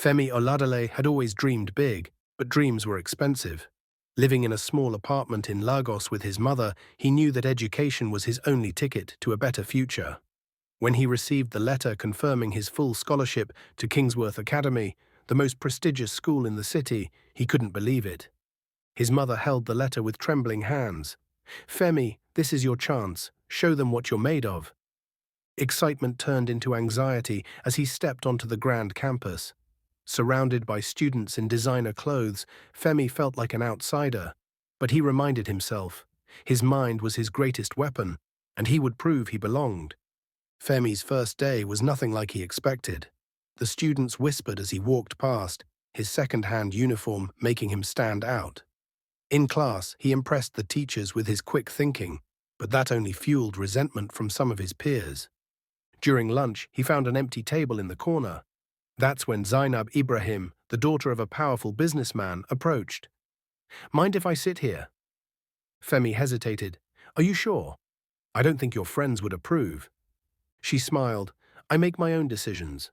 Femi Oladele had always dreamed big, but dreams were expensive. Living in a small apartment in Lagos with his mother, he knew that education was his only ticket to a better future. When he received the letter confirming his full scholarship to Kingsworth Academy, the most prestigious school in the city, he couldn't believe it. His mother held the letter with trembling hands. "Femi, this is your chance. Show them what you're made of." Excitement turned into anxiety as he stepped onto the grand campus. Surrounded by students in designer clothes, Femi felt like an outsider. But he reminded himself, his mind was his greatest weapon, and he would prove he belonged. Femi's first day was nothing like he expected. The students whispered as he walked past, his second-hand uniform making him stand out. In class, he impressed the teachers with his quick thinking, but that only fueled resentment from some of his peers. During lunch, he found an empty table in the corner. That's when Zainab Ibrahim, the daughter of a powerful businessman, approached. "Mind if I sit here?" Femi hesitated. "Are you sure? I don't think your friends would approve." She smiled. "I make my own decisions."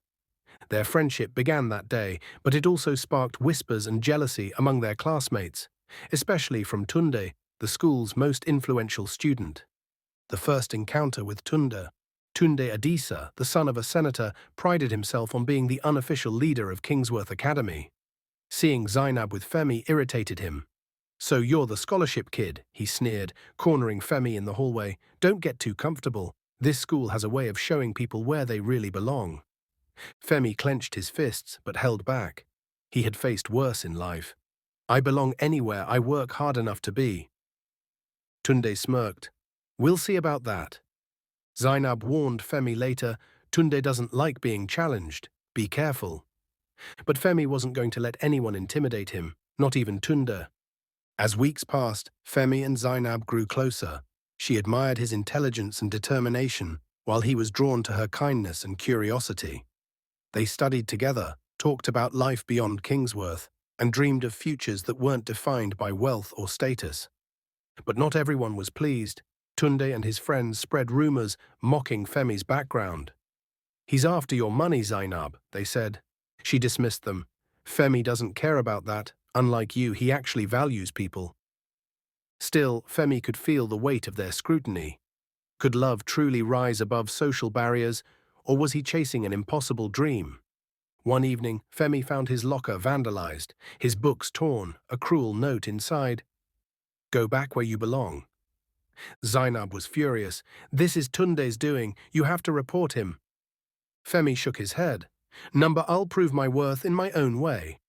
Their friendship began that day, but it also sparked whispers and jealousy among their classmates, especially from Tunde, the school's most influential student. The first encounter with Tunde Adisa, the son of a senator, prided himself on being the unofficial leader of Kingsworth Academy. Seeing Zainab with Femi irritated him. "So you're the scholarship kid," he sneered, cornering Femi in the hallway. "Don't get too comfortable. This school has a way of showing people where they really belong." Femi clenched his fists but held back. He had faced worse in life. "I belong anywhere I work hard enough to be." Tunde smirked. "We'll see about that." Zainab warned Femi later, "Tunde doesn't like being challenged. Be careful." But Femi wasn't going to let anyone intimidate him, not even Tunde. As weeks passed, Femi and Zainab grew closer. She admired his intelligence and determination, while he was drawn to her kindness and curiosity. They studied together, talked about life beyond Kingsworth, and dreamed of futures that weren't defined by wealth or status. But not everyone was pleased. Tunde and his friends spread rumors mocking Femi's background. "He's after your money, Zainab," they said. She dismissed them. "Femi doesn't care about that. Unlike you, he actually values people." Still, Femi could feel the weight of their scrutiny. Could love truly rise above social barriers, or was he chasing an impossible dream? One evening, Femi found his locker vandalized, his books torn, a cruel note inside. "Go back where you belong." Zainab was furious. "This is Tunde's doing. You have to report him." Femi shook his head. "Number, I'll prove my worth in my own way."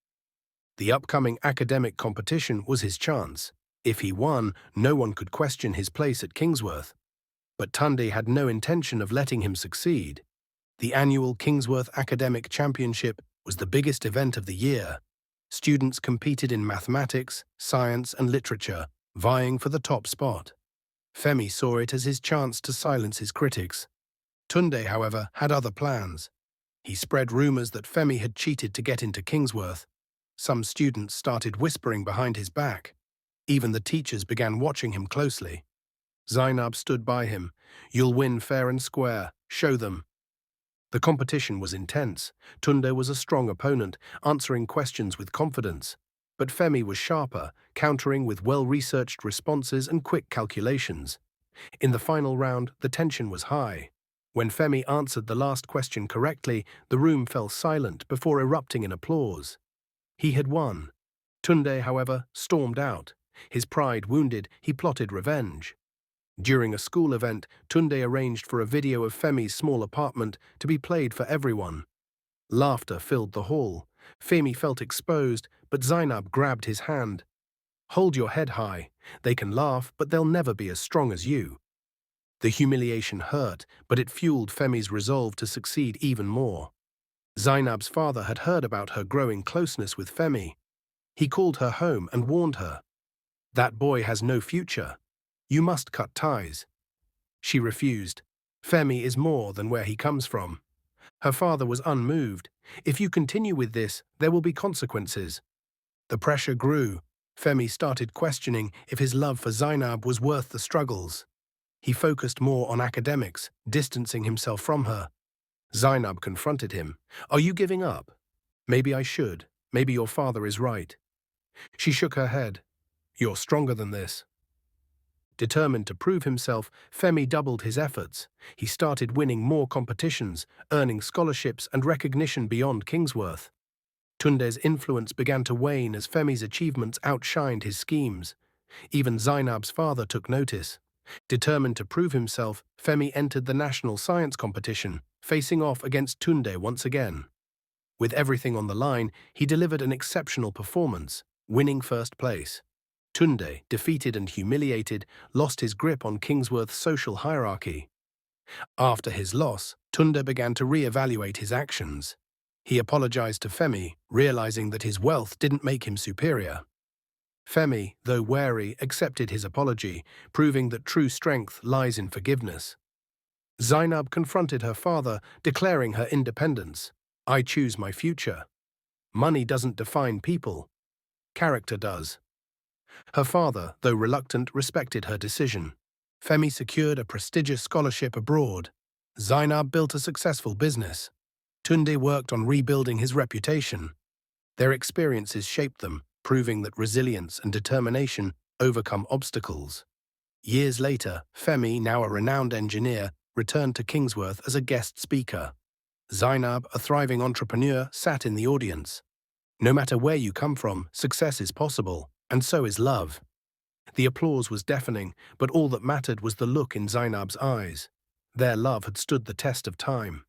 The upcoming academic competition was his chance. If he won, no one could question his place at Kingsworth. But Tunde had no intention of letting him succeed. The annual Kingsworth Academic Championship was the biggest event of the year. Students competed in mathematics, science, and literature, vying for the top spot. Femi saw it as his chance to silence his critics. Tunde, however, had other plans. He spread rumors that Femi had cheated to get into Kingsworth. Some students started whispering behind his back. Even the teachers began watching him closely. Zainab stood by him. "You'll win fair and square. Show them." The competition was intense. Tunde was a strong opponent, answering questions with confidence. But Femi was sharper, countering with well-researched responses and quick calculations. In the final round, the tension was high. When Femi answered the last question correctly, the room fell silent before erupting in applause. He had won. Tunde, however, stormed out. His pride wounded, he plotted revenge. During a school event, Tunde arranged for a video of Femi's small apartment to be played for everyone. Laughter filled the hall. Femi felt exposed, but Zainab grabbed his hand. "Hold your head high. They can laugh, but they'll never be as strong as you." The humiliation hurt, but it fueled Femi's resolve to succeed even more. Zainab's father had heard about her growing closeness with Femi. He called her home and warned her. "That boy has no future. You must cut ties." She refused. "Femi is more than where he comes from." Her father was unmoved. "If you continue with this, there will be consequences." The pressure grew. Femi started questioning if his love for Zainab was worth the struggles. He focused more on academics, distancing himself from her. Zainab confronted him. "Are you giving up?" Maybe I should. Maybe your father is right. She shook her head. You're stronger than this. Determined to prove himself, Femi doubled his efforts. He started winning more competitions, earning scholarships and recognition beyond Kingsworth. Tunde's influence began to wane as Femi's achievements outshined his schemes. Even Zainab's father took notice. Determined to prove himself, Femi entered the national science competition, facing off against Tunde once again. With everything on the line, he delivered an exceptional performance, winning first place. Tunde, defeated and humiliated, lost his grip on Kingsworth's social hierarchy. After his loss, Tunde began to re-evaluate his actions. He apologized to Femi, realizing that his wealth didn't make him superior. Femi, though wary, accepted his apology, proving that true strength lies in forgiveness. Zainab confronted her father, declaring her independence. I choose my future. Money doesn't define people. Character does. Her father, though reluctant, respected her decision. Femi secured a prestigious scholarship abroad. Zainab built a successful business. Tunde worked on rebuilding his reputation. Their experiences shaped them, proving that resilience and determination overcome obstacles. Years later, Femi, now a renowned engineer, returned to Kingsworth as a guest speaker. Zainab, a thriving entrepreneur, sat in the audience. No matter where you come from, success is possible, and so is love. The applause was deafening, but all that mattered was the look in Zainab's eyes. Their love had stood the test of time.